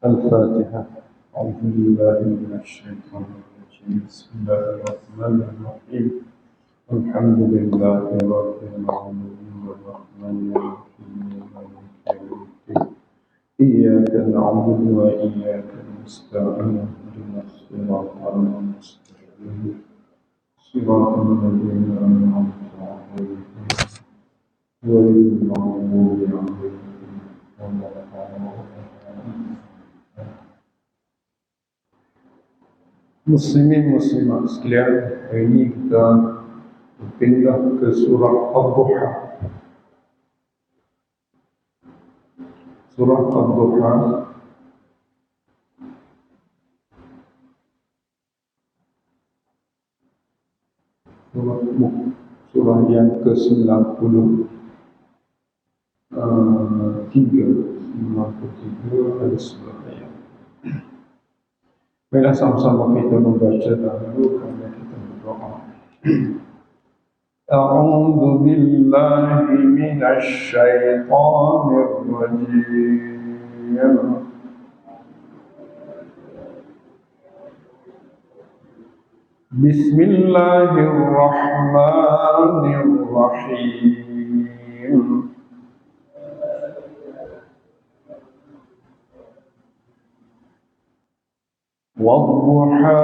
الفاتحة. أعوذ بالله من الشيطان الرجيم. بسم الله الرحمن الرحيم. الحمد لله رب العالمين الرحمن الرحيم مالك يوم الدين. إياك نعبد وإياك نستعين اهدنا الصراط المستقيم صراط الذين أنعمت عليهم غير المغضوب عليهم ولا الضالين. Muslimin muslimat sekalian, hari ini kita berpindah ke surah Ad-Duha. Surah Ad-Duha surah yang ke-93, 93 ada 11 ayat. Baiklah, sama-sama kita membaca dahulu, kemudian kita berdoa. A'udzu billahi minasy syaithanir rajim. Bismillahirrahmanirrahim. Wadduha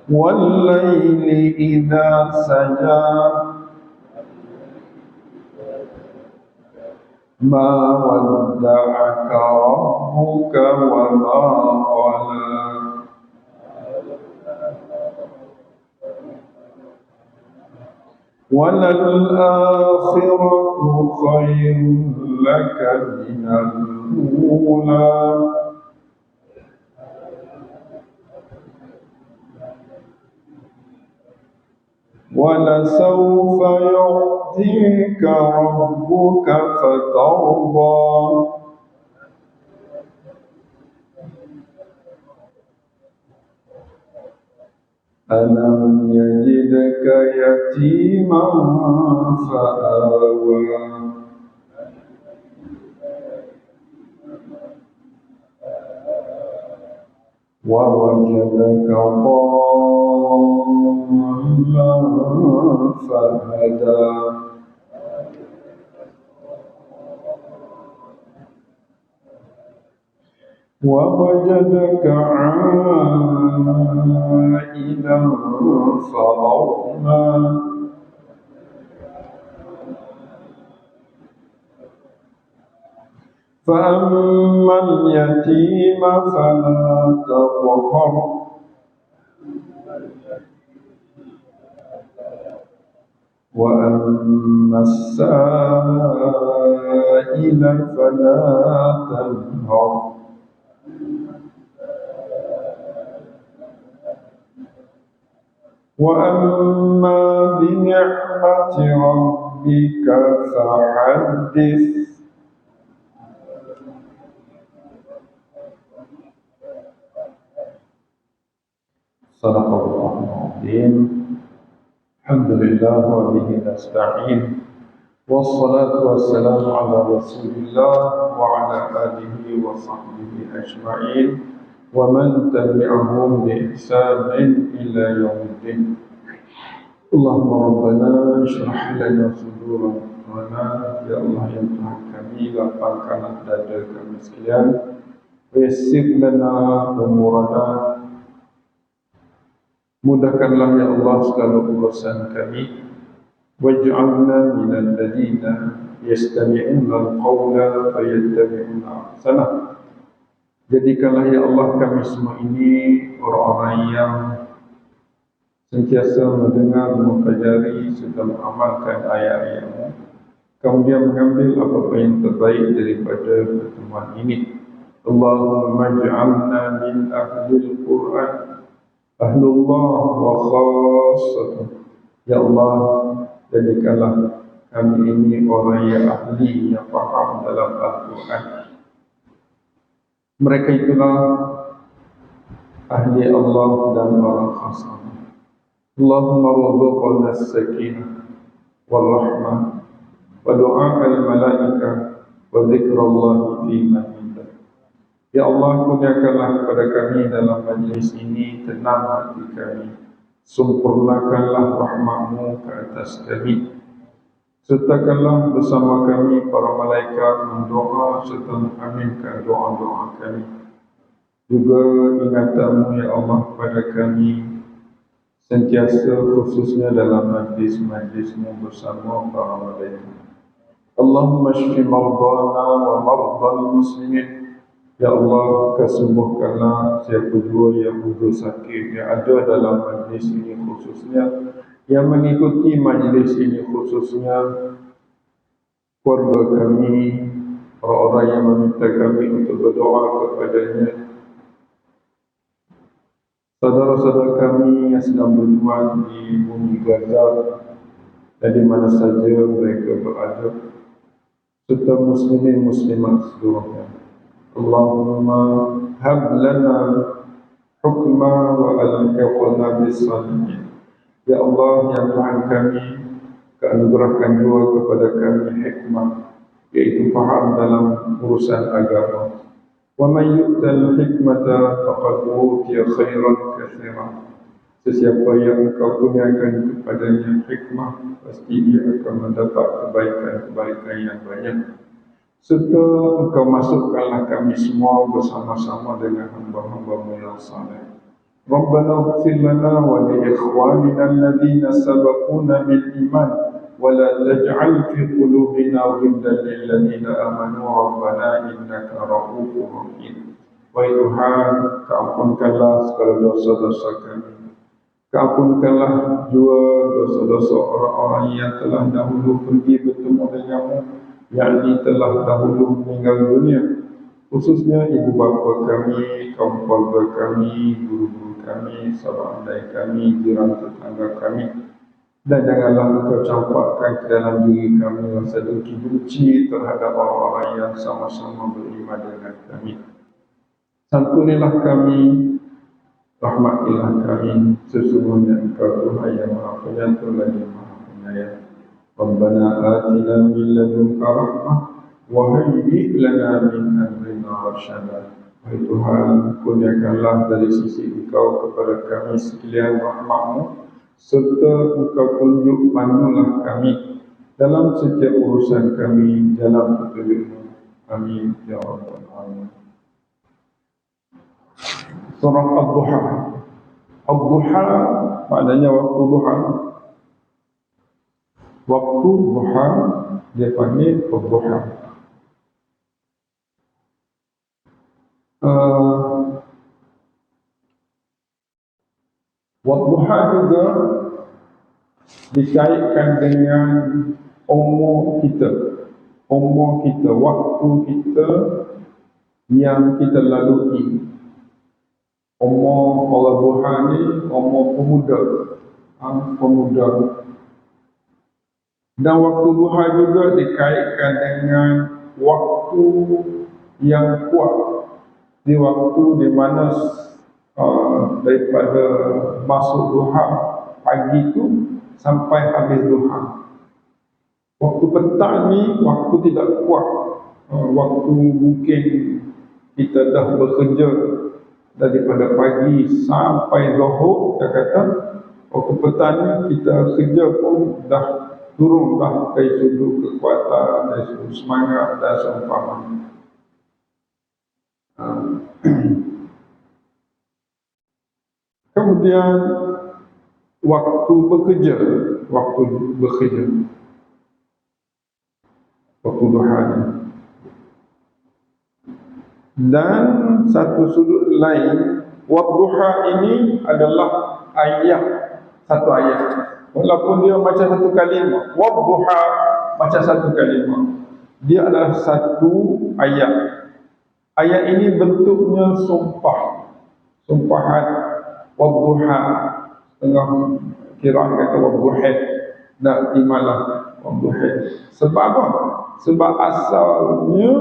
wal-laili idza saja ma wadda'aka rabbuka wa ma qala walal-akhiratu khairun laka minal ula وَلَسَوْفَ يُعْطِيكَ رَبُّكَ فَتَرْضَى أَلَمْ يَجِدْكَ يَتِيمًا فَآوَى وَوَجَدَكَ ضَالًّا فَهَدَى وَوَجَدَكَ عَائِلًا فَأَغْنَى فَأَمَّا الْيَتِيمَ فَلَا تَقْهَرْ وَأَمَّا السَّائِلَ فَلَا تَنْهَرْ وَأَمَّا بِنِعْمَةِ رَبِّكَ فَحَدِّثْ Sadaqallahul Azim. Alhamdulillah wa bihi nasta'in. Wassalatu wassalamu ala Rasulillah wa ala alihi wa sahbihi ajma'in wa man tabi'ahum bi ihsanin ila yaumiddin. Allahumma rabbana ishrah lana sudurana, ya Allah yang Tuhan kami, lapangkanlah dada kami sekalian. Wa yassir lana umurana, mudahkanlah ya Allah segala urusan kami. Waj'alna minal ladzina yastami'una al-qawla fayattabi'una ahsanah. Jadikanlah ya Allah kami semua ini orang-orang yang sentiasa mendengar, mempelajari serta mengamalkan ayat-ayat-Mu, kemudian mengambil apa-apa yang terbaik daripada pertemuan ini. Allahumma ij'alna min ahlil Qur'an, ahlullah wa khassatuh. Ya Allah, jadikanlah kami ini orang yang ahli, yang faham dalam Al-Quran. Mereka itulah ahli Allah dan orang khas Allah. Allahumma rzuqna as-sakinah wal rahmah wa du'a al-malaikah wa dzikrallahi fi man indah. Ya Allah, kurniakanlah kepada kami dalam majlis ini tenang hati kami, sempurnakanlah rahmat-Mu ke atas kami, sertakanlah bersama kami para malaikat mendoa serta mengaminkan doa-doa kami. Juga ingatan-Mu ya Allah kepada kami sentiasa, khususnya dalam majlis-majlis-Mu bersama para malaikat. Allahumma shfi mardana wa mardal muslimin. Ya Allah, kesembuhkanlah siapa jua yang berdoa sakit yang ada dalam majlis ini, khususnya yang mengikuti majlis ini, khususnya keluarga kami, orang-orang yang meminta kami untuk berdoa kepadanya, saudara-saudara kami yang sedang berjuang di bumi Gaza dan di mana saja mereka berada, serta muslimin muslimat seluruhnya. Allahumma hab lana hukma wa alhiqna bis salihin. Ya Allah, ya Tuhan kami, keanugerahkan juga kepada kami hikmah, yaitu faham dalam urusan agama. Wa man yu'tal hikmata faqad utiya khairan katsiran. Sesiapa yang Engkau kurniakan kepadanya hikmah, pasti dia akan mendapat kebaikan-kebaikan yang banyak. Serta Engkau masukkanlah kami semua bersama-sama dengan hamba-hamba-Mu yang saleh. Rabbana ighfir lana wa li ikhwanina alladhina sabaquna bil iman wa la taj'al fi qulubina ghillan lil ladzina amanu rabbana innaka ra'ufur rahim. Wahai Tuhan, keampunkanlah segala dosa-dosa kami. Keampunkanlah juga dosa-dosa orang-orang yang telah dahulu pergi bertemu denganmu, yakni telah dahulu meninggal dunia, khususnya ibu bapa kami, kaum keluarga kami, guru-guru kami, sahabat andai kami, jiran tetangga kami. Dan janganlah Engkau campakkan ke dalam diri kami rasa dengki benci terhadap orang-orang yang sama-sama beriman dengan kami. Santunilah kami, rahmatilah kami, sesungguhnya Engkau Tuhan yang Maha Penyantun lagi Maha Penyayang. Rabbana atina min ladunka rahmah wa hayyi' lana min amrina rasyada. Wahai Tuhan, kurniakanlah dari sisi Engkau kepada kami sekalian rahmat-Mu, serta Engkau tunjuk pandulah kami dalam setiap urusan kami dalam petunjuk-Mu. Amin ya rabbal alamin. Surah Ad-Duha. Ad-Duha maknanya waktu duha. Waktu duha dia panggil Ad-Duha. Waktu duha juga dikaitkan dengan umur kita, waktu kita yang kita lalui. Umur orang duha ni umur pemuda, Dan waktu duha juga dikaitkan dengan waktu yang kuat, di waktu di mana daripada masuk duha pagi itu sampai habis duha. Waktu petang ni waktu tidak kuat, waktu mungkin kita dah bekerja daripada pagi sampai zuhur, kita kata waktu petang ni kita kerja pun dah turun dah dari sudut kekuatan, dari sudut semangat dan seumpamanya. Kemudian waktu bekerja, waktu duha ni. Dan satu sudut lain, Wadduha ini adalah satu ayat. Walaupun dia macam satu kalimah, Wadduha macam satu kalimah, dia adalah satu ayat. Ayat ini bentuknya sumpahan. Wadduha, setengah kiraan kata wadduha, dan imalah wadduha. Sebab apa? Sebab asalnya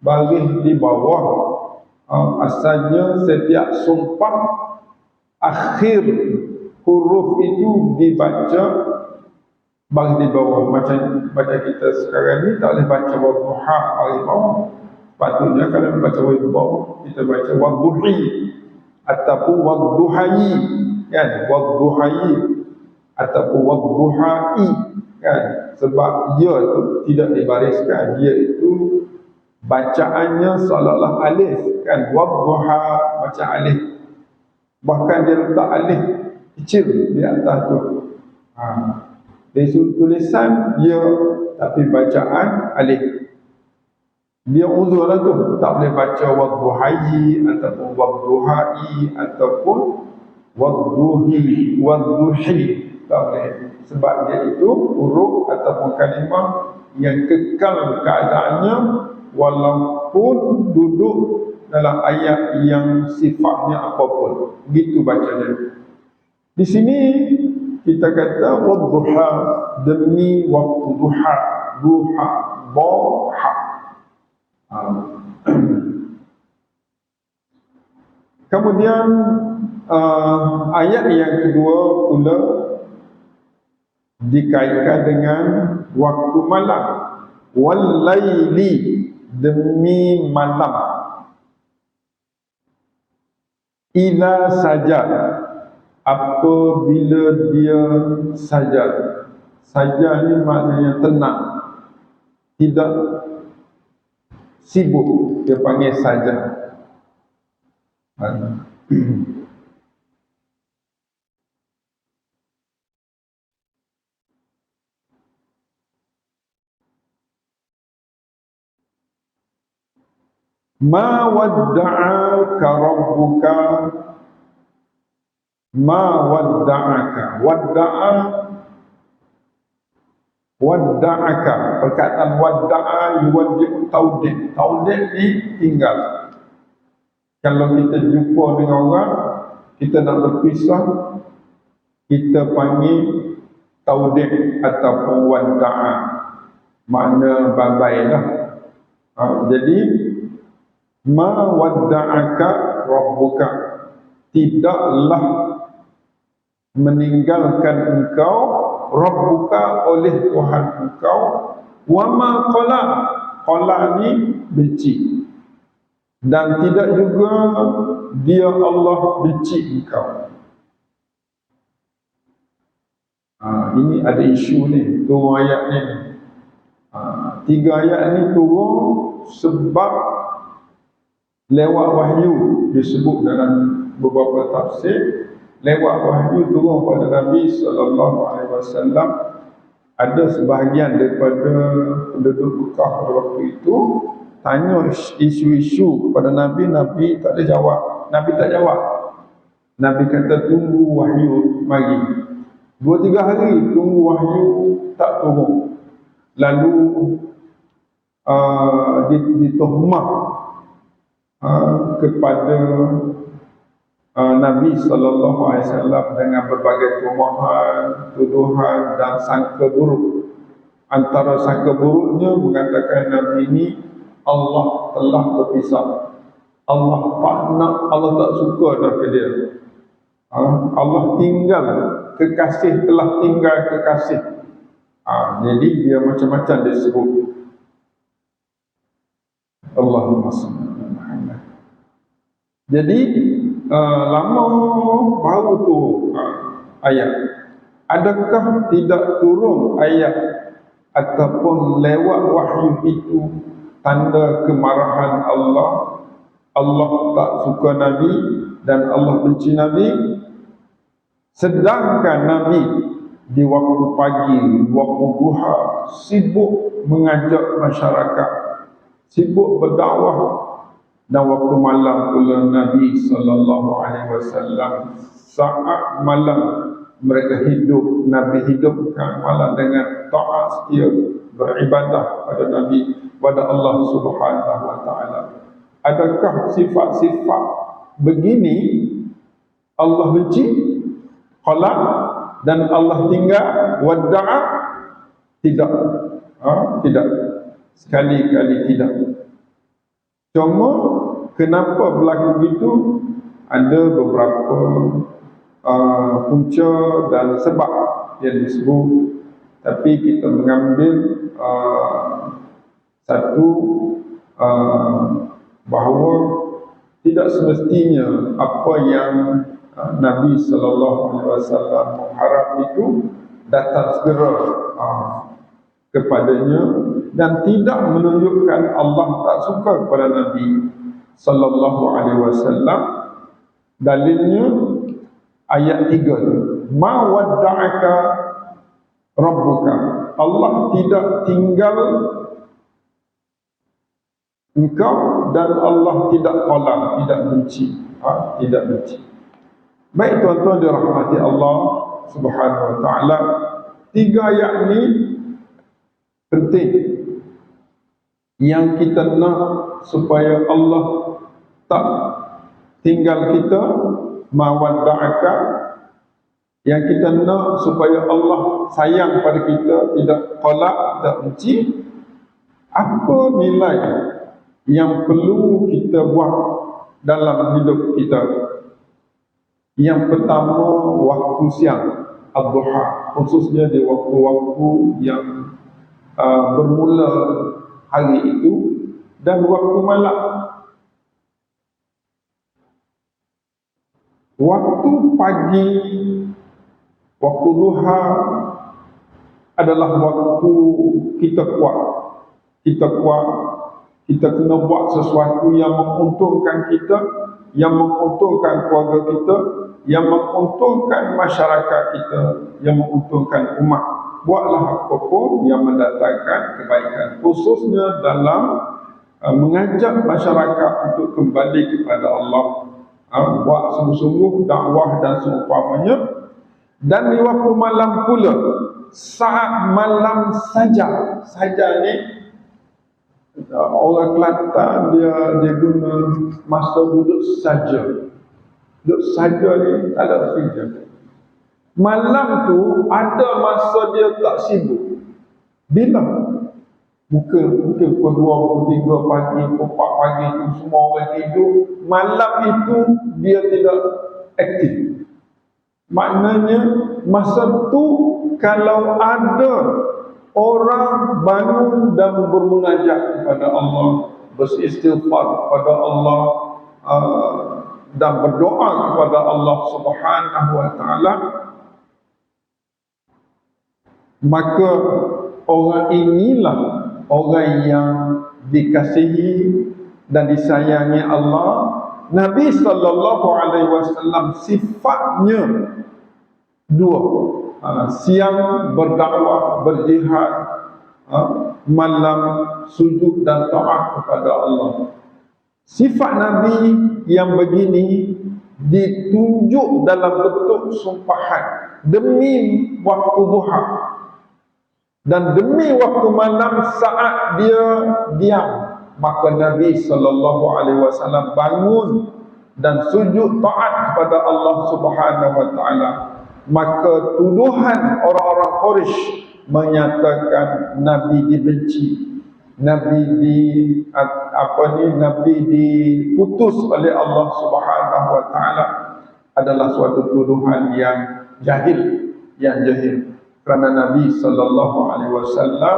baris di bawah. Asalnya setiap sumpah akhir huruf itu dibaca baris di bawah. Macam kita sekarang ni tak boleh baca wadduha baris bawah. Patutnya kalau baca baris bawah, kita baca wadduhi ataupun wadduhai, kan? Wadduhai ataupun wadduhai, kan? Sebab ya tu tidak dibariskan, dia itu bacaannya seolah-olah alif, kan? Wadduha macam alif, bahkan dia letak alif kecil di atas tu. Dari sudut tulisan ya, tapi bacaan alif. Dia uzur lah tu, tak boleh baca wadduhai ataupun wadduhai ataupun wadduhi, tak boleh. Sebab dia itu huruf ataupun kalimah yang kekal keadaannya walaupun duduk dalam ayat yang sifatnya apapun. Begitu bacanya. Di sini kita kata wadduha, demi waktu duha, duha, duha. Kemudian ayat yang kedua pula dikaitkan dengan waktu malam. Wal-laili, demi malam. Idza sajad, apabila dia sajad. Sajad ni maknanya tenang, tidak sibuk, dia panggil sajad. Ma wadda'aka rabbuka, ma wadda'aka, wadda'aka, perkataan wadda'a yuwaddi'u taudid. Taudid ni tinggal. Kalau kita jumpa dengan orang, kita nak berpisah, kita panggil taudid ataupun wadda'a, makna bye-bye lah. Jadi ma wadda'aka rabbuka, tidaklah meninggalkan engkau rabbuka, oleh Tuhan engkau. Wa ma qala, qala ni benci, dan tidak juga dia Allah benci engkau. Ini ada isu ni, turun ayat ni. 3 ayat ni turun sebab lewat wahyu, disebut dalam beberapa tafsir, lewat wahyu turun pada Nabi SAW. Ada sebahagian daripada penduduk Mekah pada waktu itu tanya isu-isu kepada Nabi, Nabi tak ada jawab. Nabi tak jawab. Nabi kata tunggu wahyu mari. 2-3 hari tunggu wahyu tak turun. Lalu dituhmah kepada Nabi SAW dengan berbagai tuduhan dan sangka buruk. Antara sangka buruknya mengatakan Nabi ini Allah telah berpisah. Allah tak suka dah ke dia. Allah tinggal, kekasih telah tinggal kekasih. Jadi dia macam-macam disebut. Allahumma salli ala Muhammad. Jadi lama baru tu ayat. Adakah tidak turun ayat ataupun lewat wahyu itu tanda kemarahan Allah? Allah tak suka Nabi dan Allah benci Nabi. Sedangkan Nabi di waktu pagi, waktu duha, sibuk mengajak masyarakat, sibuk berdakwah. Dan waktu malam pula Nabi SAW, saat malam mereka hidup, Nabi hidupkan malam dengan taat setia, beribadah pada Nabi, pada Allah Subhanahu Wa Taala. Adakah sifat-sifat begini Allah benci, khalaq, dan Allah tinggal, wadda'a? Tidak. Tidak. Sekali-kali tidak. Cuma kenapa berlaku begitu? Ada beberapa punca dan sebab yang disebut Tapi kita mengambil satu bahawa tidak semestinya apa yang Nabi sallallahu alaihi wasallam mengharap itu datang segera kepadanya, dan tidak menunjukkan Allah tak suka kepada Nabi sallallahu alaihi wasallam. Dalilnya ayat 3 tu, ma wadda'aka rabbuka, Allah tidak tinggal engkau, dan Allah tidak tolak, tidak benci, tidak benci. Baik tuan-tuan dirahmati Allah Subhanahu wa taala, 3 ayat ni penting yang kita nak supaya Allah tak tinggal kita, mawadda'aka, yang kita nak supaya Allah sayang pada kita, tidak tolak, tidak benci. Apa nilai yang perlu kita buat dalam hidup kita? Yang pertama, waktu siang, ad-duha, khususnya di waktu-waktu yang bermula hari itu, dan waktu malam. Waktu pagi, waktu duha adalah waktu kita kuat. Kita kena buat sesuatu yang menguntungkan kita, yang menguntungkan keluarga kita, yang menguntungkan masyarakat kita, yang menguntungkan umat. Buatlah apapun yang mendatangkan kebaikan, khususnya dalam mengajak masyarakat untuk kembali kepada Allah. Buat sungguh-sungguh dakwah dan seumpamanya. Dan di waktu malam pula, saat malam saja ni, orang Kelantan dia guna masa duduk saja. Duduk saja ni tak ada kerja. Malam tu ada masa dia tak sibuk. Bila? Mungkin pukul 2, pukul 3 pagi, pukul 4 pagi tu semua orang tidur. Malam itu dia tidak aktif. Maknanya masa tu kalau ada orang bangun dan bermunajat kepada Allah, beristighfar kepada Allah, dan berdoa kepada Allah Subhanahu wa taala, maka orang inilah orang yang dikasihi dan disayangi Allah. Nabi sallallahu alaihi wasallam sifatnya 2, siang berdakwah, berjihad, malam sujud dan taat kepada Allah. Sifat Nabi yang begini ditunjuk dalam bentuk sumpahan demi waktu duha dan demi waktu malam saat dia diam. Maka Nabi sallallahu alaihi wasallam bangun dan sujud taat kepada Allah Subhanahu wa taala. Maka tuduhan orang-orang Quraisy menyatakan Nabi dibenci, Nabi Nabi diputus oleh Allah Subhanahu wa taala adalah suatu tuduhan yang jahil, kerana Nabi sallallahu alaihi wasallam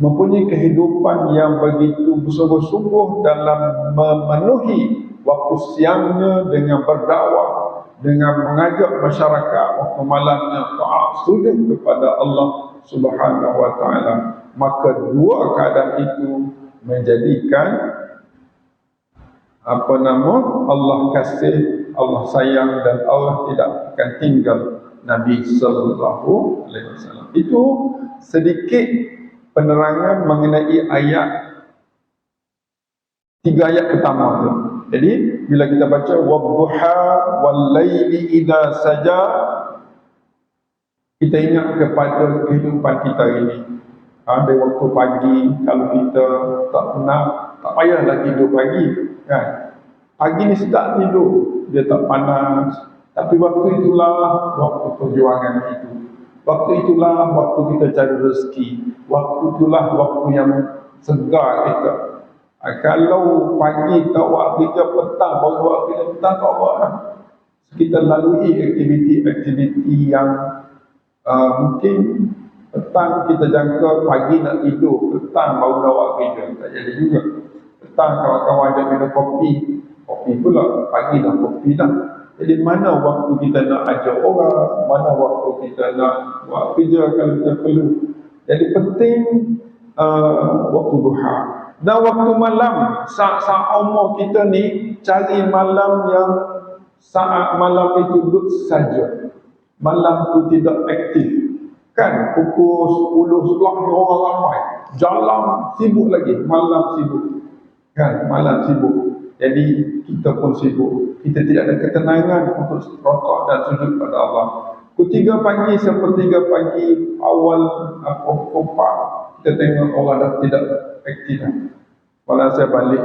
mempunyai kehidupan yang begitu bersungguh-sungguh dalam memenuhi waktu siangnya dengan berdakwah, dengan mengajak masyarakat, waktu malamnya taat sujud kepada Allah Subhanahu wa taala. Maka 2 keadaan itu menjadikan Allah kasih, Allah sayang, dan Allah tidak akan tinggal Nabi sallallahu alaihi wasallam. Itu sedikit penerangan mengenai ayat 3 ayat pertama tu. Jadi bila kita baca wadduha wal laili idza saja, kita ingat kepada kehidupan kita ini. Ada waktu pagi, kalau kita tak payahlah tidur pagi, kan? Pagi ni sedap tidur, dia tak panas. Tapi waktu itulah waktu perjuangan kita. Waktu itulah waktu kita cari rezeki. Waktu itulah waktu yang segar kita. Kalau pagi tak buat kerja, petang baru buat kerja, petang tak buat lah. Kita lalui aktiviti-aktiviti yang mungkin Petang kita jangka pagi nak tidur, petang baru nak buat kerja. Tak jadi juga. Petang kawan-kawan ajak minum kopi, kopi pula, pagi dah kopi dah. Jadi mana waktu kita nak ajak orang, mana waktu kita nak buat kerja kalau kita perlu. Jadi penting waktu duha. Dan waktu malam, saat-saat umur kita ni, cari malam yang saat malam itu duduk saja. Malam tu tidak aktif. Kan pukul 10, 11 ni orang ramai. Jalan sibuk lagi, malam sibuk. Kan, malam sibuk. Jadi kita pun sibuk. Kita tidak ada ketenangan untuk rokok dan sujud pada Allah. Pukul 3 pagi, sepertiga pagi, awal pukul 4, kita tengok orang dah tidak aktif. Kalau saya balik,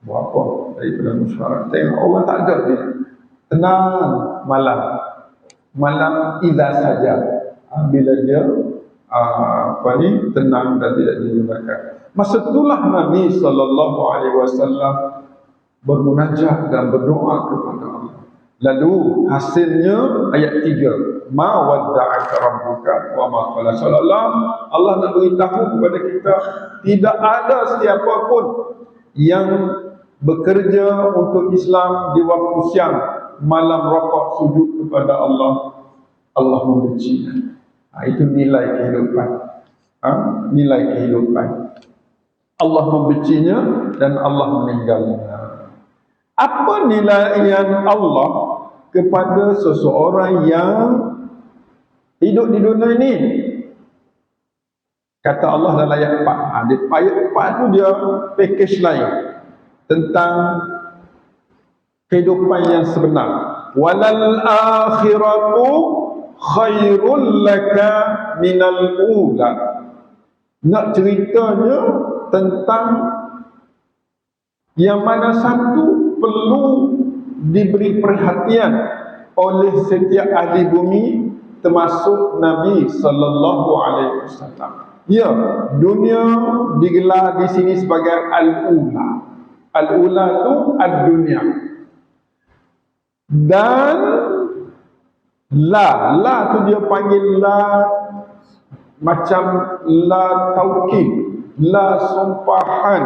buat apa? Daripada mesyuarat. Tengok orang tak ada dia. Tenang malam. Malam ilah saja. Bila dia tenang dan tidak digunakan. Masa itulah Nabi SAW bermunajat dan berdoa kepada Allah. Lalu hasilnya ayat 3, ma wadda'aka rabbuka wa ma qala. Seolah-olah Allah nak beritahu kepada kita, tidak ada siapa pun yang bekerja untuk Islam di waktu siang, malam rokok sujud kepada Allah, Allah membencinya. Itu nilai kehidupan. Nilai kehidupan. Allah membencinya dan Allah meninggalnya. Apa nilaian Allah kepada seseorang yang hidup di dunia ini? Kata Allah dalam ayat 4. Di ayat 4 tu dia package lain tentang kehidupan yang sebenar. Walal akhiratu khairul laka minal ula. Nak ceritanya tentang yang mana satu perlu diberi perhatian oleh setiap ahli bumi, termasuk Nabi sallallahu alaihi wasallam. Ya, dunia digelar di sini sebagai al-ula. Al-ula tu ad-dunya. Dan la tu dia panggil la macam la taukid, la sumpahan,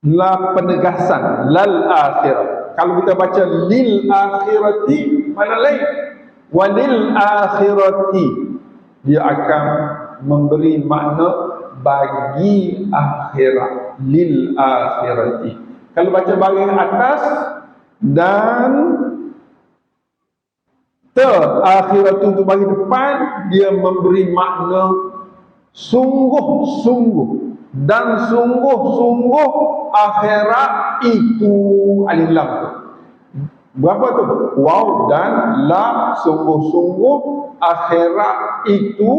la penegasan, lal akhirah. Kalau kita baca lil akhirati, mana lain? Walil akhirati, dia akan memberi makna bagi akhirat. Lil akhirati. Kalau baca bahagian atas dan akhiratu itu bagi depan, dia memberi makna sungguh-sungguh dan sungguh-sungguh akhirat itu. Alif lam tu berapa tu? Waw dan la, sungguh-sungguh akhirat itu.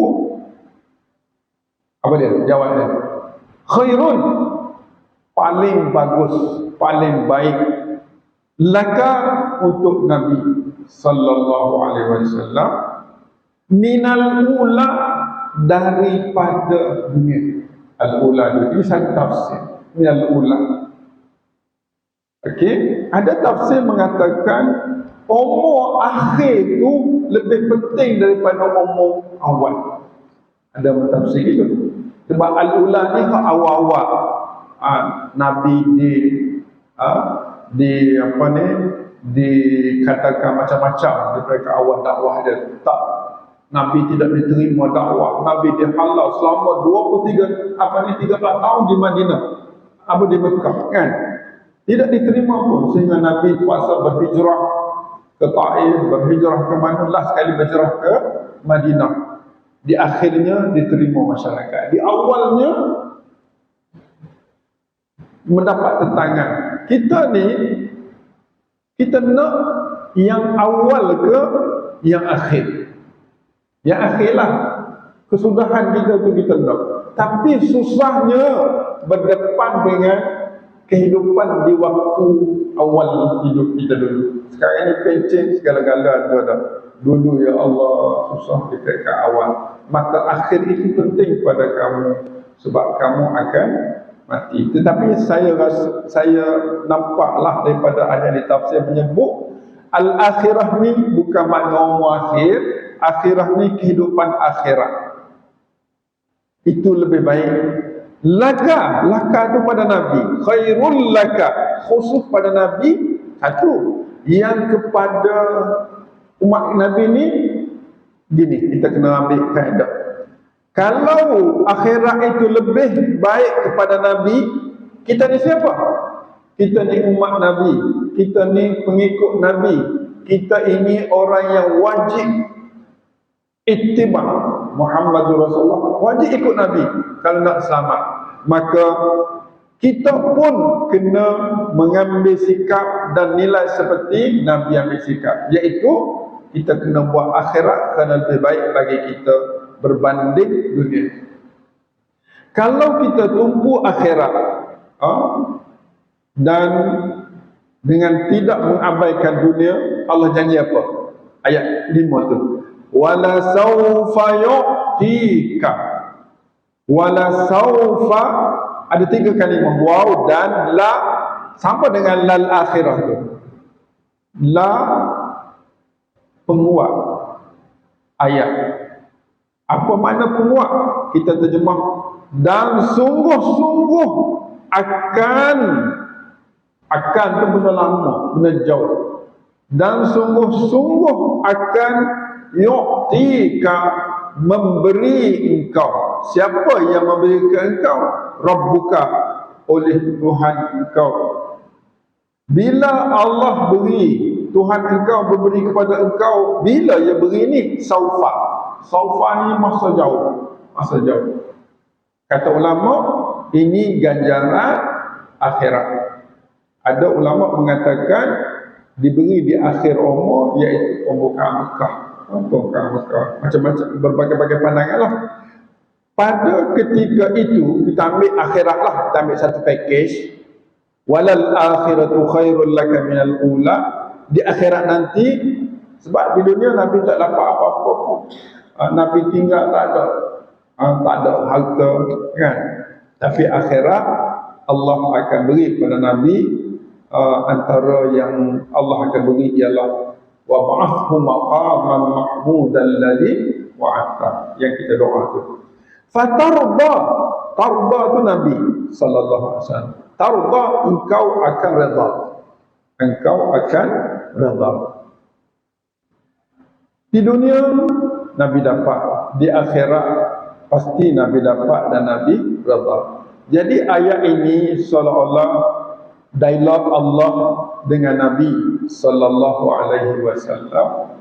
Apa dia? Jawabnya khairun, paling bagus, paling baik, laka untuk Nabi sallallahu alaihi wasallam, minal ula, daripada dunia. Al-ula ini satu tafsir, minal ula. Okey, ada tafsir mengatakan umur akhir itu lebih penting daripada umur awal. Ada tafsir itu. Sebab al-ula ni awal-awal Nabi dikatakan macam-macam daripada awal dakwah dia. Tak, Nabi tidak diterima dakwah. Nabi dihalau selama 13 tahun di Madinah, di Mekah, kan? Tidak diterima pun, sehingga Nabi puasa berhijrah ke Taif, berhijrah ke mana, last sekali berhijrah ke Madinah. Di akhirnya diterima masyarakat. Di awalnya mendapat tentangan. Kita ni, kita nak yang awal ke yang akhir? Yang akhirlah, kesudahan kita tu kita nak. Tapi susahnya berdepan dengan kehidupan di waktu awal hidup kita dulu. Sekarang ini pencen segala-gala ada dah. Dulu ya Allah susah kita ke awal. Maka akhir itu penting pada kamu, sebab kamu akan mati. Tetapi saya nampaklah daripada ahli tafsir menyebut al-akhirah ni bukan makna umur akhir. akhirah ni kehidupan akhirat. Itu lebih baik. Laka tu pada Nabi. Khairul laka, khusus pada Nabi. Satu, yang kepada umat Nabi ni gini, kita kena ambil kaedah. Kalau akhirat itu lebih baik kepada Nabi, kita ni siapa? Kita ni umat Nabi, kita ni pengikut Nabi, kita ini orang yang wajib ittiba Muhammadur Rasulullah, wajib ikut Nabi kalau nak selamat. Maka kita pun kena mengambil sikap dan nilai seperti Nabi ambil sikap, iaitu kita kena buat akhirat kerana lebih baik bagi kita berbanding dunia. Kalau kita tumpu akhirat dan dengan tidak mengabaikan dunia, Allah janji apa? Ayat 5 tu, wala saufa yu'tika, wala saufa, ada 3 kalimah, waw dan la, sama dengan lal akhirah tu. La penguat ayat. Apa makna penguat? Kita terjemah, dan sungguh-sungguh akan tu benda lama, benda jauh. Dan sungguh-sungguh akan yu'tika, memberi engkau. Siapa yang memberi ke engkau? Rabbuka, oleh Tuhan engkau. Bila Allah beri, Tuhan engkau memberi kepada engkau, bila ia beri ni? Saufa. Saufa ni masa jauh, masa jauh. Kata ulama, ini ganjaran akhirat. Ada ulama mengatakan diberi di akhir umur, iaitu pembukaan Mekah. Pembukaan Mekah, macam-macam, berbagai-bagai pandangan lah. Pada ketika itu kita ambil akhirat lah, kita ambil satu package. Walal akhiratu khairul laka minal ula. Di akhirat nanti, sebab di dunia Nabi tak dapat apa-apa pun. Nabi tinggal tak ada harta kan. Tapi akhirat Allah akan beri kepada Nabi, antara yang Allah akan beri ialah wa ba'athu maqaman mahmudan alladhi wa'ata, yang kita doa tu. Fatarda, tarda tu Nabi sallallahu alaihi wasallam. Tarda, engkau akan redha. Engkau akan redha. Di dunia Nabi dapat, di akhirat pasti Nabi dapat dan Nabi redha. Jadi ayat ini seolah-olah dialog Allah dengan Nabi sallallahu alaihi wasallam.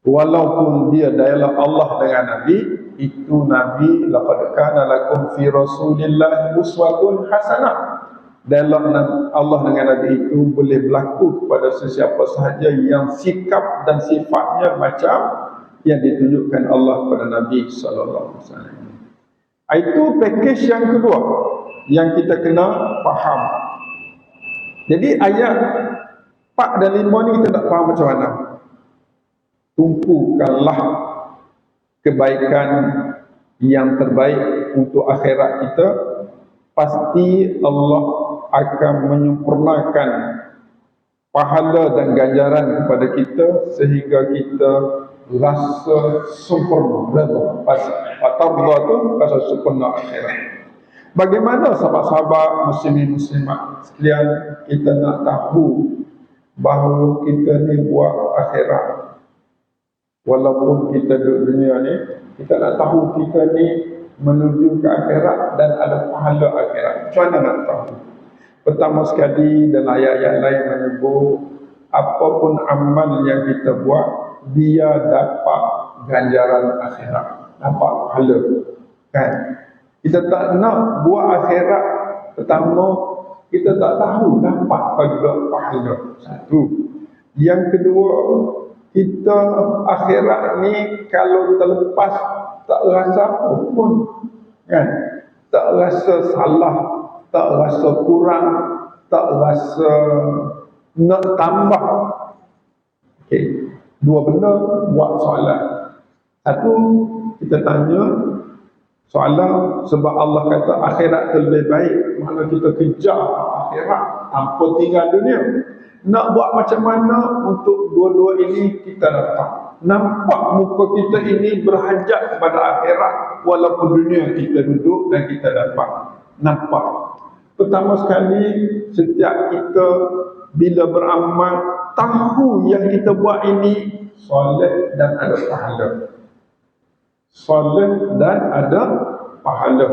Walaupun dia dialog Allah dengan Nabi, itu Nabi, laqad kana lakum fi Rasulillah uswatun hasanah. Dialog Allah dengan Nabi itu boleh berlaku kepada sesiapa sahaja yang sikap dan sifatnya macam yang ditunjukkan Allah kepada Nabi sallallahu alaihi wasallam. Itu package yang kedua yang kita kena faham. Jadi ayat 4 dan 5 ni kita tak faham macam mana. Tumpukanlah kebaikan yang terbaik untuk akhirat kita, pasti Allah akan menyempurnakan pahala dan ganjaran kepada kita sehingga kita rasa sempurna, redha. At-tawbah tu rasa sempurna akhirat. Bagaimana sahabat-sahabat muslimin muslimat sekalian, kita nak tahu bahawa kita ni buat akhirat. Walaupun kita duduk dunia ni, kita nak tahu kita ni menuju ke akhirat dan ada pahala akhirat. Macam mana nak tahu? Pertama sekali, dalam ayat-ayat lain menyebut apapun amal yang kita buat, dia dapat ganjaran akhirat, dapat pahala kan. Kita tak nak buat akhirat, pertama kita tak tahu dapat pada pahala. Satu. Yang kedua, kita akhirat ni kalau terlepas tak rasa apa pun kan, tak rasa salah, tak rasa kurang, tak rasa nak tambah. Okey, dua benda buat soalan. Satu, kita tanya soalan sebab Allah kata akhirat tu lebih baik, mana kita kejar akhirat tanpa tinggal dunia. Nak buat macam mana untuk dua-dua ini kita dapat. Nampak muka kita ini berhajat kepada akhirat, walaupun dunia kita duduk dan kita dapat nampak. Pertama sekali, setiap kita bila beramal, tahu yang kita buat ini soleh dan ada pahala. Soleh dan ada pahala.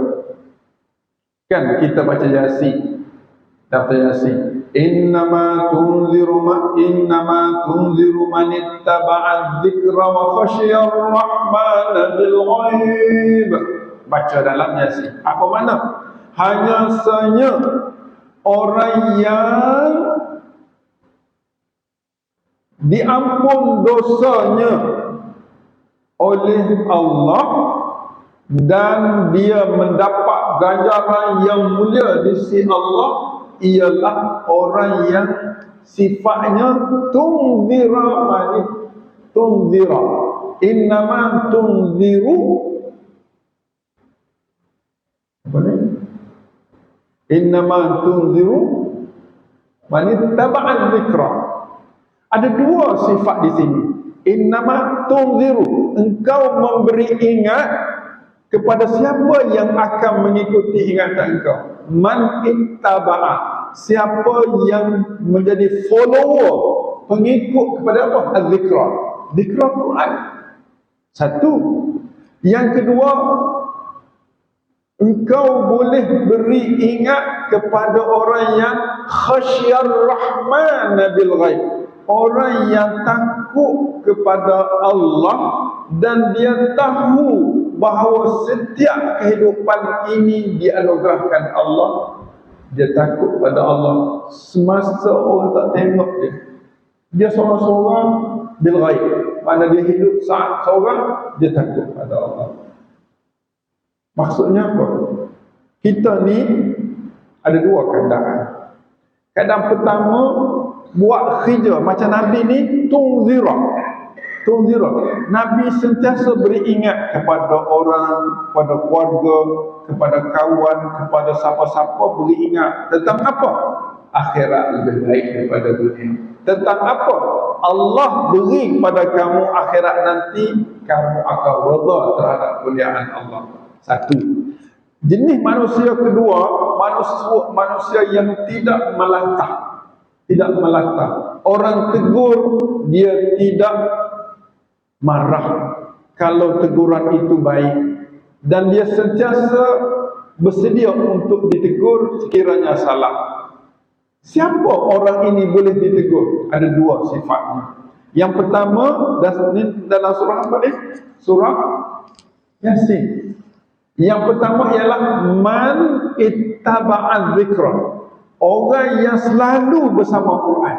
Kan kita baca Yasin, daftar Yasin, innama tunziru man ittaba'a dzikra wa khashiya ar-rahmana bil ghaib. Baca dalam Yasin. Apa makna? Hanya saja orang yang diampun dosanya oleh Allah dan dia mendapat ganjaran yang mulia di sisi Allah, ialah orang yang sifatnya tunzira, innama tunziru, apa ni? Innama tunziru man ittaba'a dzikra. Ada dua sifat di sini. Innama tunziru, engkau memberi ingat kepada siapa yang akan mengikuti ingatan engkau. Man ittaba'a, siapa yang menjadi follower, pengikut kepada apa? Az-zikra, zikra Quran. Satu. Yang kedua, engkau boleh beri ingat kepada orang yang khasyar rahman bil ghaib, orang yang takut kepada Allah dan dia tahu bahawa setiap kehidupan ini dianugerahkan Allah. Dia takut pada Allah semasa orang tak tengok dia. Dia seorang-seorang bil ghaib, mana dia hidup saat seorang, dia takut pada Allah. Maksudnya apa? Kita ni ada dua keadaan. Keadaan pertama, buat kerja macam Nabi ni, tunzira. Nabi sentiasa beri ingat kepada orang, kepada keluarga, kepada kawan, kepada siapa-siapa, beri ingat tentang apa? Akhirat lebih baik daripada dunia. Tentang apa? Allah beri kepada kamu akhirat nanti, kamu akan redha terhadap kemuliaan Allah. Satu. Jenis manusia kedua, manusia yang tidak melantah. Orang tegur, dia tidak marah kalau teguran itu baik, dan dia sentiasa bersedia untuk ditegur sekiranya salah. Siapa orang ini boleh ditegur? Ada dua sifatnya. Yang pertama, dalam surah apa ni? Surah Yasin. Yang pertama ialah man ittaba'a dzikra, orang yang selalu bersama Quran.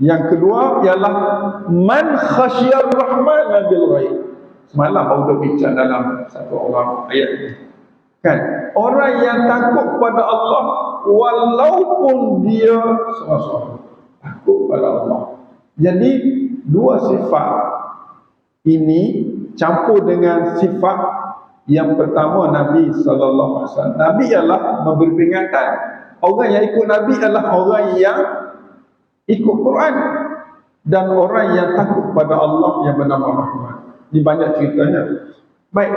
Yang kedua ialah man khasyar rahman bil ghaib. Semalam baru bincang dalam satu orang ayat ini. Kan? Orang yang takut pada Allah walaupun dia seorang-seorang. Takut pada Allah. Jadi dua sifat ini campur dengan sifat yang pertama Nabi SAW. Nabi ialah memberi peringatan. Orang yang ikut Nabi adalah orang yang ikut Quran dan orang yang takut pada Allah yang bernama Rahman. Ini banyak ceritanya. Baik,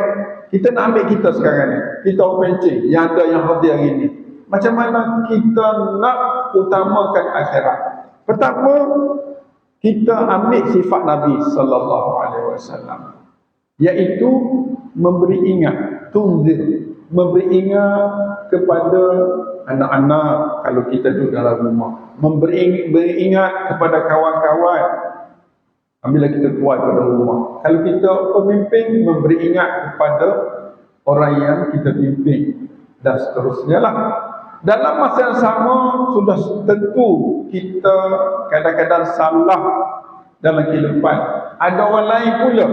kita nak ambil kita sekarang ni. Kita orang pencing yang ada yang hadir hari ni. Macam mana kita nak utamakan akhirat? Pertama, kita ambil sifat Nabi SAW, iaitu memberi ingat, tunzir, memberi ingat kepada anak-anak kalau kita duduk dalam rumah, beri ingat kepada kawan-kawan apabila kita keluar daripada rumah. Kalau kita pemimpin, memberi ingat kepada orang yang kita pimpin, dan seterusnya lah. Dalam masa yang sama, sudah tentu kita kadang-kadang salah dalam kehidupan. Ada orang lain pula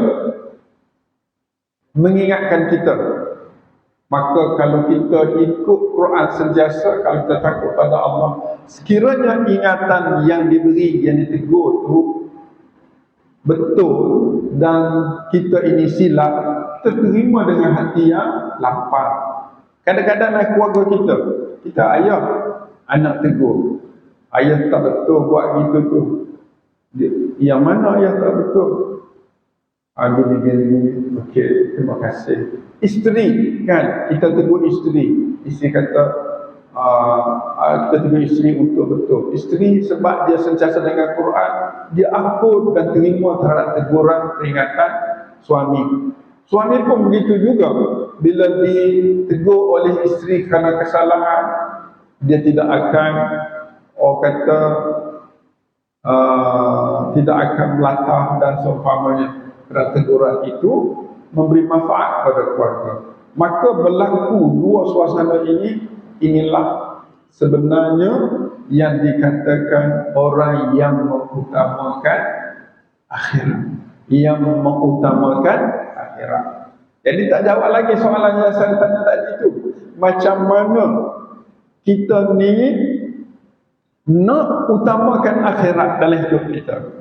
mengingatkan kita. Maka kalau kita ikut Quran sentiasa, kalau kita takut pada Allah, sekiranya ingatan yang diberi, yang ditegur tu betul dan kita ini silap, kita terima dengan hati yang lapang. Kadang-kadang dalam keluarga kita ayah, anak tegur, ayah tak betul buat gitu tu, Yang mana yang tak betul? Gini. Okey, terima kasih. Isteri kan, kita tegur isteri. Isteri kata, kita tegur isteri untuk betul. Isteri sebab dia sentiasa dengan Quran, dia akur dan terima terhadap teguran peringatan suami. Suami pun begitu juga. Bila ditegur oleh isteri kerana kesalahan, dia tidak akan, orang kata, tidak akan melatah dan seumpamanya. Kerana teguran itu memberi manfaat pada keluarga. Maka berlaku dua suasana ini, inilah sebenarnya yang dikatakan orang yang mengutamakan akhirat. Yang mengutamakan akhirat. Jadi tak jawab lagi soalan yang saya tanya tadi itu. Macam mana kita ni nak utamakan akhirat dalam hidup kita?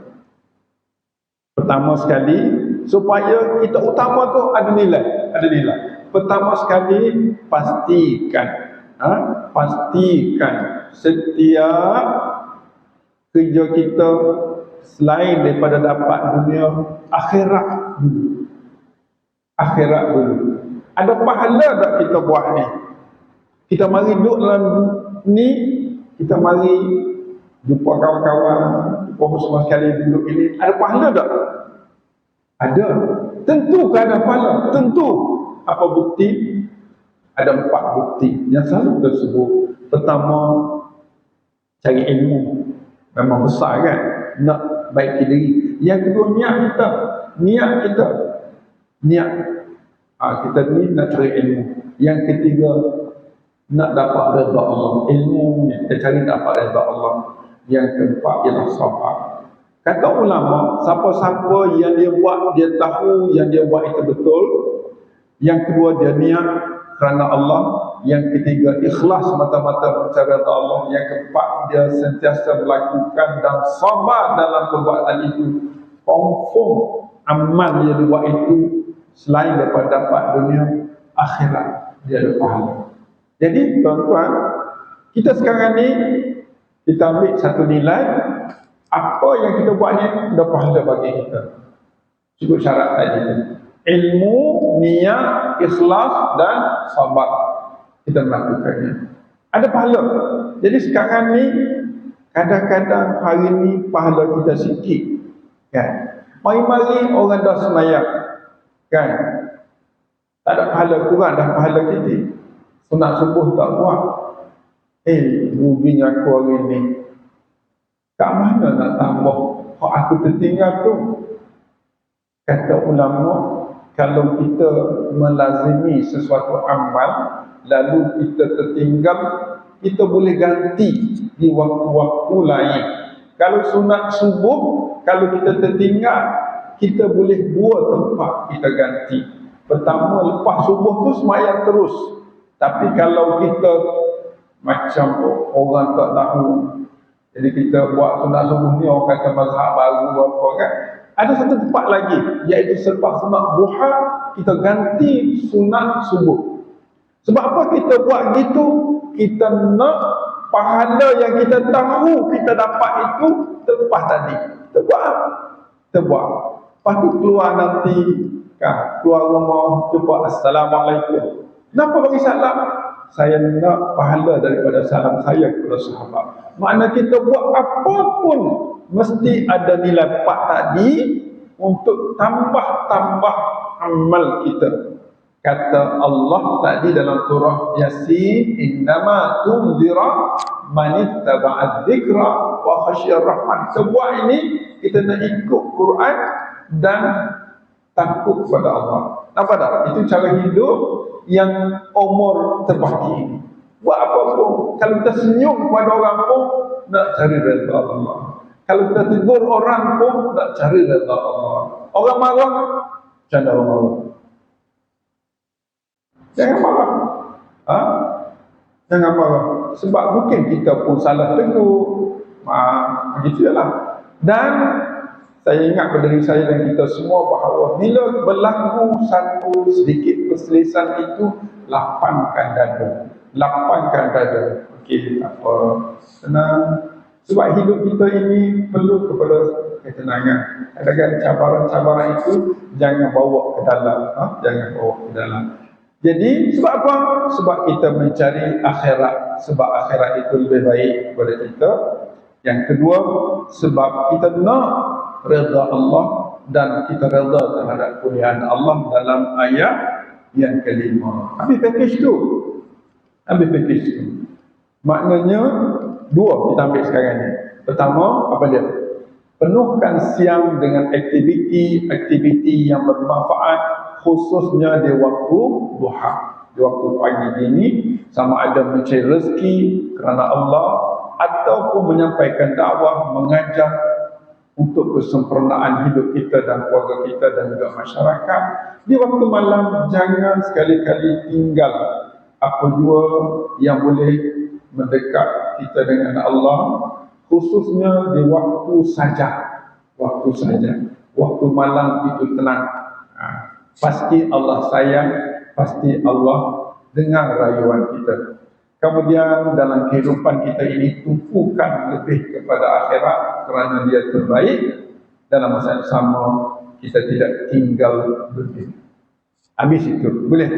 Pertama sekali, supaya kita utama tu ada nilai. Pertama sekali, pastikan setiap kerja kita selain daripada dapat dunia, akhirat dulu. Ada pahala tak kita buat ni? Kita mari duduk dalam ni, kita mari jumpa kawan-kawan, jumpa semua sekali duduk ini, ada pahala tak? Ada. Tentu kan ada pahala. Tentu. Apa bukti? Ada 4 bukti yang selalu tersebut. Pertama, cari ilmu. Memang besar kan? Nak baiki diri. Yang kedua, niat kita. Kita ni nak cari ilmu. Yang ketiga, nak dapat redha Allah. Ilmu kita cari dapat redha Allah. Yang keempat ialah sabar. Kata ulama, siapa-siapa yang dia buat, dia tahu yang dia buat itu betul. Yang kedua, dia niat kerana Allah. Yang ketiga, ikhlas mata-mata mencari redha Allah. Yang keempat, dia sentiasa melakukan dan sabar dalam perbuatan itu. Confirm amal yang dia buat itu, selain daripada dapat dunia, akhirat dia ada pahala. Jadi tuan-tuan, kita sekarang ni, kita ambil satu nilai, apa yang kita buat ni ada pahala bagi kita. Cukup syarat tadi, ilmu, niat, ikhlas dan sabar, kita melakukannya, ada pahala. Jadi sekarang ni, kadang-kadang hari ni pahala kita sikit kan. Mari-mari orang dah semayang kan, tak ada pahala, kurang dah pahala kita. Sunat subuh tak buat, ruginya aku hari ni. Kat mana nak tambah? Kalau aku tertinggal tu. Kata ulama, kalau kita melazimi sesuatu amal, lalu kita tertinggal, kita boleh ganti di waktu-waktu lain. Kalau sunat subuh, kalau kita tertinggal, kita boleh 2 tempat kita ganti. Pertama, lepas subuh tu semayang terus. Tapi kalau kita macam orang tak tahu, jadi kita buat sunat subuh ni, orang kata mazhab baru apa kan, ada satu tempat lagi, iaitu selepas sunat duha, kita ganti sunat subuh. Sebab apa kita buat gitu? Kita nak pahala yang kita tahu kita dapat itu terlepas tadi. Kita buat. Lepas tu keluar nanti kan, keluar rumah, jumpa Assalamualaikum. Kenapa bagi salam? Saya nak pahala daripada salam saya kepada sahabat. Makna kita buat apapun mesti ada nilai 4 tadi untuk tambah amal kita. Kata Allah tadi dalam surah Yasin, innama tunzira man ittaba'a dzikra wa khasyiyar rahman. Sebuah ini kita nak ikut Quran dan takut kepada Allah. Nampak tak? Itu cara hidup yang umur terbaki ini. Buat apa pun, kalau kita senyum kepada orang pun, nak cari redha Allah. Kalau kita tegur orang pun, nak cari redha Allah. Orang marah, macam mana orang marah? Jangan marah. Jangan marah. Sebab mungkin kita pun salah tegur. Begitu lah. Dan saya ingat pada diri saya dan kita semua bahawa bila berlaku satu sedikit perselisihan itu, lapangkan dada. Okey, tak apa, senang. Sebab hidup kita ini perlu kepada ketenangan. Kadang-kadang cabaran-cabaran itu jangan bawa ke dalam, jangan bawa ke dalam. Jadi sebab apa? Sebab kita mencari akhirat, sebab akhirat itu lebih baik kepada kita. Yang kedua, sebab kita nak redha Allah dan kita redha terhadap pilihan Allah dalam ayat yang kelima. Habis package tu. Maknanya dua kita ambil sekarang ni. Pertama, apa dia? Penuhkan siang dengan aktiviti yang bermanfaat, khususnya di waktu duha, di waktu pagi ini, sama ada mencari rezeki kerana Allah ataupun menyampaikan dakwah, mengajar untuk kesempurnaan hidup kita dan keluarga kita dan juga masyarakat. Di waktu malam jangan sekali-kali tinggal apa jua yang boleh mendekat kita dengan Allah, khususnya di waktu saja. Waktu malam itu tenang. Pasti Allah sayang, pasti Allah dengar rayuan kita. Kemudian dalam kehidupan kita ini tumpukan lebih kepada akhirat kerana dia terbaik. Dalam masa yang sama kita tidak tinggal lebih. Habis itu, boleh?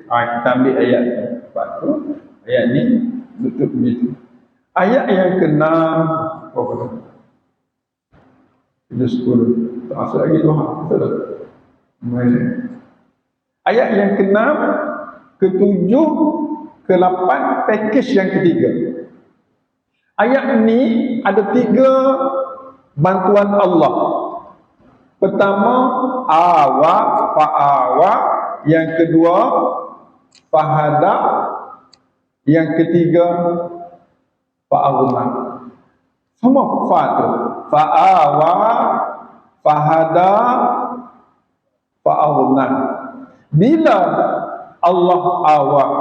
Kita ambil ayat lepas tu. Ayat ni betul begitu. Ayat yang ke-6, apa tu? 10. Tak masuk lagi tu. Ayat yang ke-6, ke-7, ke-8, package yang ketiga. Ayat ni ada 3 bantuan Allah. Pertama, fa'awa. Yang kedua, fahada. Yang ketiga, fa'aghna. Semua fa tu. Fa'awa, fahada, fa'aghna. Bila Allah awak,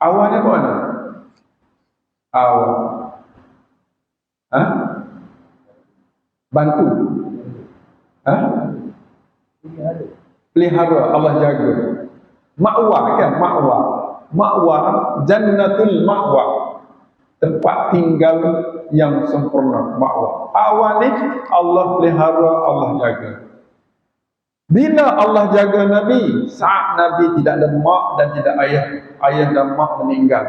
awak ni apa mana? Awak. Bantu. Pelihara, Allah jaga. Ma'wa kan? Ma'wa, jannatul ma'wa. Tempat tinggal yang sempurna. Ma'wa. Awak ni Allah pelihara, Allah jaga. Bila Allah jaga Nabi, saat Nabi tidak ada mak dan tidak ayah, ayah dan mak meninggal.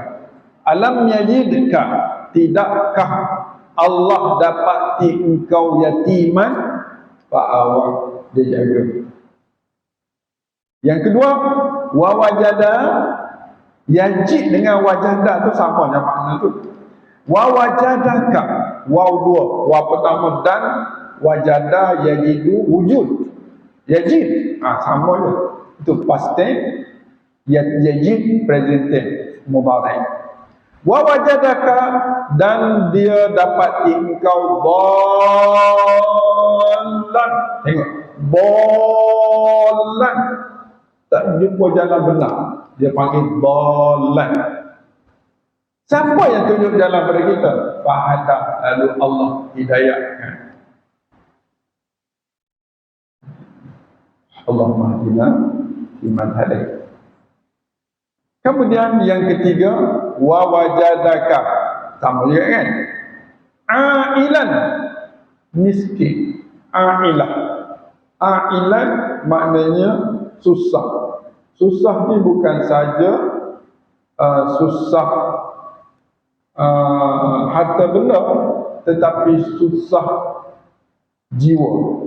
Alam yajidka, tidakkah Allah dapati engkau yatiman, fa'awa, dia jaga. Yang kedua, wawajada, yajid dengan wajada tu sama je makna tu. Wawajadaka, waw dua, waw pertama dan wajada yajidu wujud. Yajid, sama je. Itu past tense, yajid present tense, mubarak. Wa wajadaka, dan dia dapati engkau bolan. Tengok, bolan. Tak jumpa jalan benar. Dia panggil bolan. Siapa yang tunjuk jalan pada kita? Fahada, lalu Allah hidayahkan. Allahumma hadina fiman hadait. Kemudian yang ketiga, wa wajadaka, sama juga kan? Ailan, miskin. Ailan maknanya susah. Susah ni bukan saja susah harta benda, tetapi susah jiwa.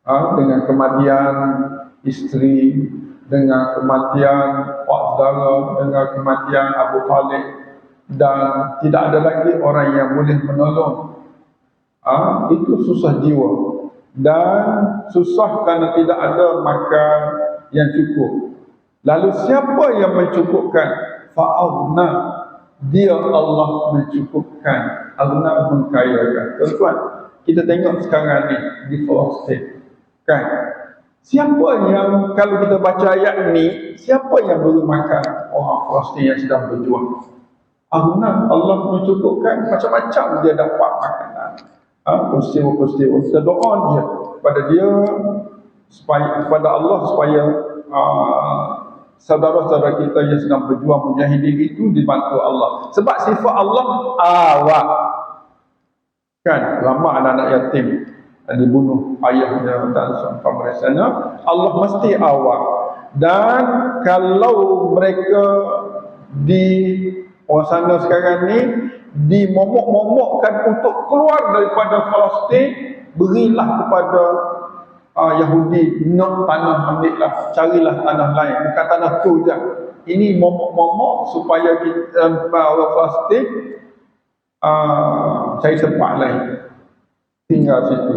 Dengan kematian isteri, dengan kematian pak saudara, dengan kematian Abu Talib, dan tidak ada lagi orang yang boleh menolong. Itu susah jiwa, dan susah kerana tidak ada makan yang cukup. Lalu siapa yang mencukupkan? Fa'aghna, dia Allah mencukupkan. Allah mengkayakan. Tuan-tuan, kita tengok sekarang ni di Palestin. Kan? Siapa yang, kalau kita baca ayat ni, siapa yang beri makan orang Palestin yang sedang berjuang? Allah mencukupkan, macam-macam dia dapat makanan. Peristiwa-peristiwa. Kita doa je pada dia, supaya, kepada Allah, supaya saudara-saudara kita yang sedang berjuang mujahidin itu dibantu Allah. Sebab sifat Allah awak. Kan? Lama anak-anak yatim. dibunuh ayahnya dan sampai mereka, Allah mesti awal. Dan kalau mereka di sana sekarang ni dimomok-momokkan untuk keluar daripada Palestin, berilah kepada Yahudi nak tanah, ambillah, carilah tanah lain, bukan tanah tu je. Ini momok-momok supaya kita orang Palestin cari tempat lain tinggal situ.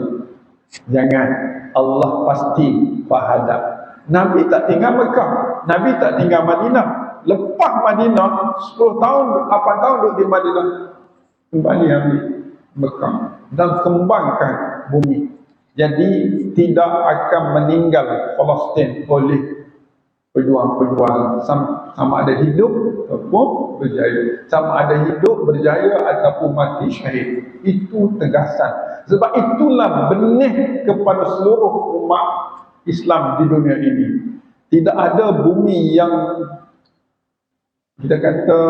Jangan, Allah pasti fahadab. Nabi tak tinggal Mekah, Nabi tak tinggal Madinah. Lepas Madinah 10 tahun, 8 tahun duduk di Madinah, kembali ambil Mekah dan kembangkan bumi. Jadi tidak akan meninggal Palestin oleh pejuang-pejuang, sama ada hidup ataupun berjaya, sama ada hidup berjaya ataupun mati syahid. Itu tegasan. Sebab itulah benih kepada seluruh umat Islam di dunia ini. Tidak ada bumi yang kita kata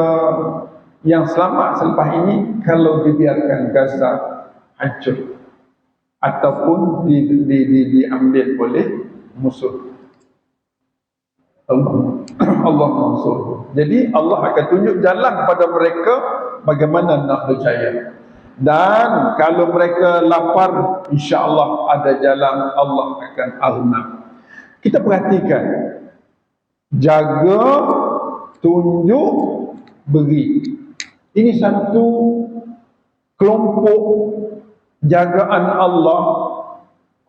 yang selamat selepas ini kalau dibiarkan Gaza hancur ataupun diambil oleh musuh. Allah maksud. Jadi Allah akan tunjuk jalan kepada mereka bagaimana nak berjaya. Dan kalau mereka lapar, insya-Allah ada jalan, Allah akan aznab. Kita perhatikan, jaga, tunjuk, beri. Ini satu kelompok jagaan Allah,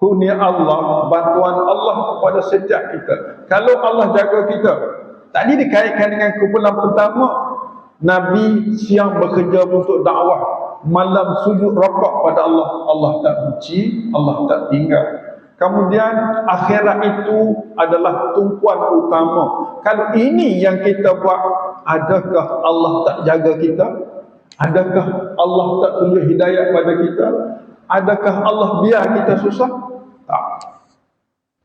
kurnia Allah, bantuan Allah kepada setiap kita. Kalau Allah jaga kita, tadi dikaitkan dengan kumpulan pertama, Nabi siang bekerja untuk dakwah, malam sujud rakaat pada Allah. Allah tak benci, Allah tak tinggal. Kemudian akhirat itu adalah tumpuan utama. Kalau ini yang kita buat, adakah Allah tak jaga kita? Adakah Allah tak tunjuk hidayah pada kita? Adakah Allah biar kita susah? Tak.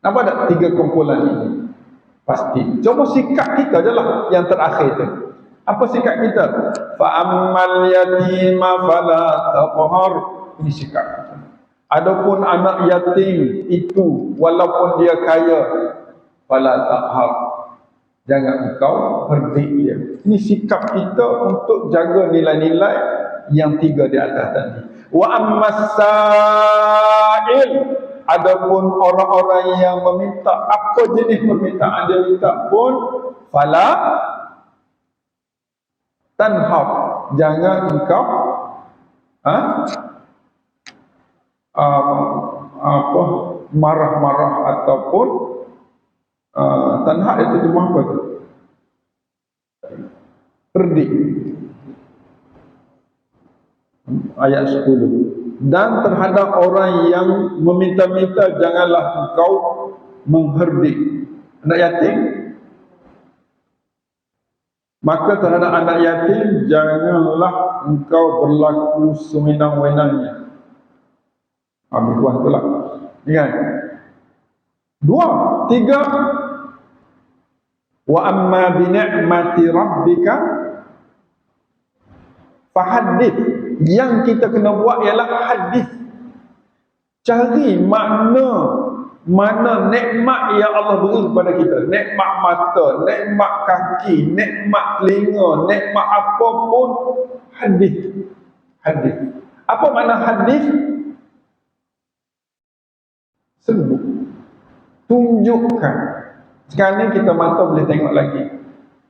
Nampak tak tiga kumpulan ini? Pasti. Cuma sikap kita je lah yang terakhir tu. Apa sikap kita? Fa'ammal yatima fala taqhar. Ini sikap kita. Adapun anak yatim itu walaupun dia kaya, fala taqhar, jangan engkau herdik dia. Ini sikap kita untuk jaga nilai-nilai yang tiga di atas tadi. Wa ammas sa'il, adapun orang-orang yang meminta, apa jenis permintaan dia minta pun, fala tanhab, jangan engkau marah-marah ataupun tanhab itu cuma apa tu? Herdik. Ayat 10. Dan terhadap orang yang meminta-minta, janganlah engkau mengherdik. Anak yatim, maka terhadap anak yatim janganlah engkau berlaku sewenang-wenangnya. Habis kuat pula. Ingat. 2, 3. Wa amma bi ni'mati rabbika fahaddits. Yang kita kena buat ialah hadis. Cari mana nikmat yang Allah beri kepada kita. Nikmat mata, nikmat kaki, nikmat telinga, nikmat apapun, hadis. Hadis. Apa makna hadis? Sebut. Tunjukkan. Sekarang ni kita mata boleh tengok lagi.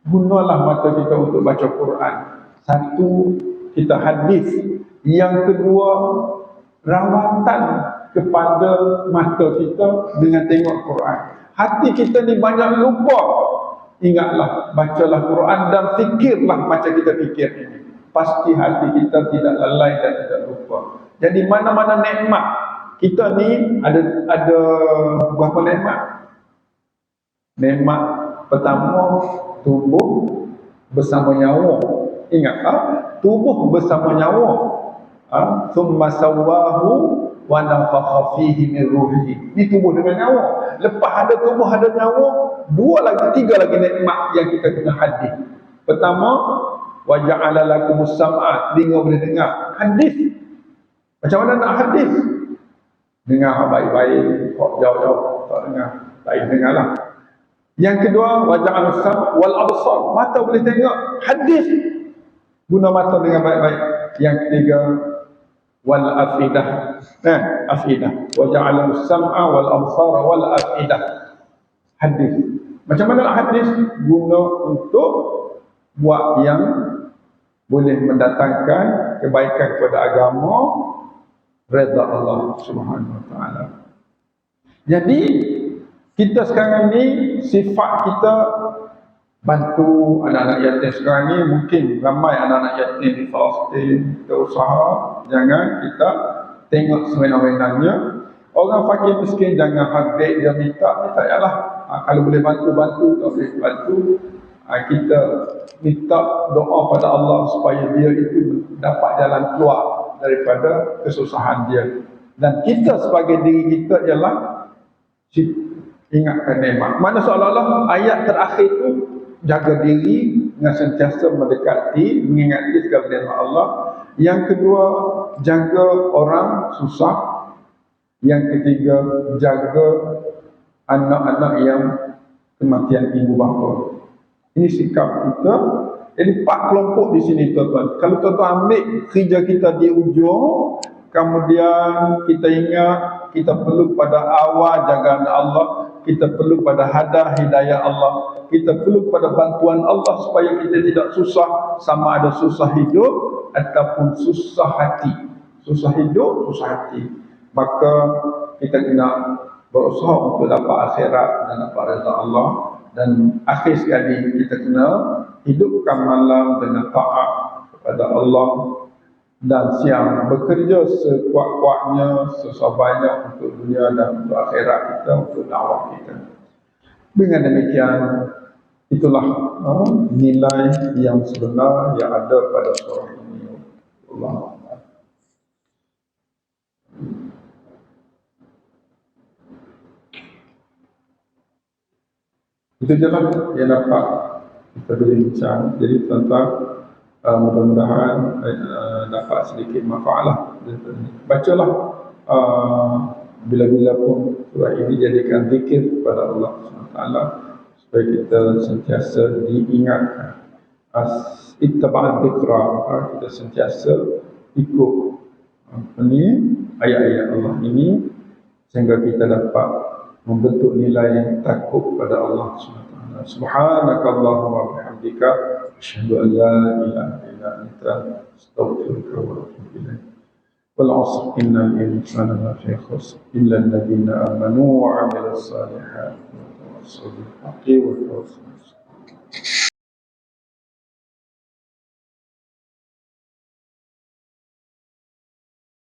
Gunalah mata kita untuk baca Quran. Satu, kita hadis. Yang kedua, rawatan kepada mata kita dengan tengok Quran. Hati kita ni banyak lupa. Ingatlah, bacalah Quran dan fikirlah macam kita fikir ini. Pasti hati kita tidak lalai dan tidak lupa. Jadi mana-mana nikmat kita ni ada berapa nikmat? Nikmat pertama, tubuh bersama nyawa. Ingat, tubuh bersama nyawa. Thumma sawwahu wa nafakha fihi min ruhihi. Ini tubuh dengan nyawa. Lepas ada tubuh, ada nyawa, 3 lagi nikmat yang kita kena hadis. Pertama, wa ja'ala lakumus sam'a, telinga boleh dengar. Hadis. Macam mana nak hadis? Dengar baik-baik, kok jauh-jauh tak dengar, tak dengarlah. Yang kedua, waja'al sam wal absar, mata boleh tengok hadis, guna mata dengan baik-baik. Yang ketiga, wal afidah, afidah, waja'al sam'a wal absara wal afidah, hadis. Macam mana hadis? Guna untuk buat yang boleh mendatangkan kebaikan kepada agama, redha Allah Subhanahu Wa Taala. Jadi kita sekarang ni sifat kita bantu anak-anak yatim. Sekarang ni mungkin ramai anak-anak yatim di Palestin. Kita usaha jangan kita tengok semena-menanya. Orang fakir miskin jangan hardik dia minta yalah. Kalau boleh bantu, tak boleh bantu, kita minta doa pada Allah supaya dia itu dapat jalan keluar daripada kesusahan dia. Dan kita sebagai diri kita ialah ingatkan nikmat. Mana seolah-olah ayat terakhir itu jaga diri dengan sentiasa mendekati, mengingati segala nikmat Allah. Yang kedua, jaga orang susah. Yang ketiga, jaga anak-anak yang kematian ibu bapa. Ini sikap kita. Jadi 4 kelompok di sini tuan-tuan. Kalau tuan-tuan ambil kerja kita di ujung, kemudian kita ingat kita perlu pada awal jagaan Allah, kita perlu pada hidayah Allah, kita perlu pada bantuan Allah supaya kita tidak susah, sama ada susah hidup ataupun susah hati. Susah hidup, susah hati. Maka kita kena berusaha untuk dapat akhirat dan dapat redha Allah. Dan akhir sekali kita kena hidupkan malam dengan taat kepada Allah, dan siang bekerja sekuat-kuatnya, sesabanyak untuk dunia dan untuk akhirat kita, untuk dakwah kita. Dengan demikian, itulah nilai yang sebenar yang ada pada surah ini. Allah. Itu je lah yang dapat kita bincang. Jadi tuan-tuan, mudah-mudahan dapat sedikit manfaat lah. Bacalah bila-bila pun surah ini, jadikan zikir kepada Allah SWT supaya kita sentiasa diingatkan. Ittaba'at dzikra, kita sentiasa ikut ayat-ayat Allah ini sehingga kita dapat membentuk nilai takut pada Allah SWT. Subhanakallahumma wa bihamdika asyhadu an la ilaha illa anta astaghfiruka wa atubu ilaik. Wal 'asr innal insana lafi khusr illa alladhina amanu wa 'amilus salihati wa tawassaw bil haqqi wa tawassaw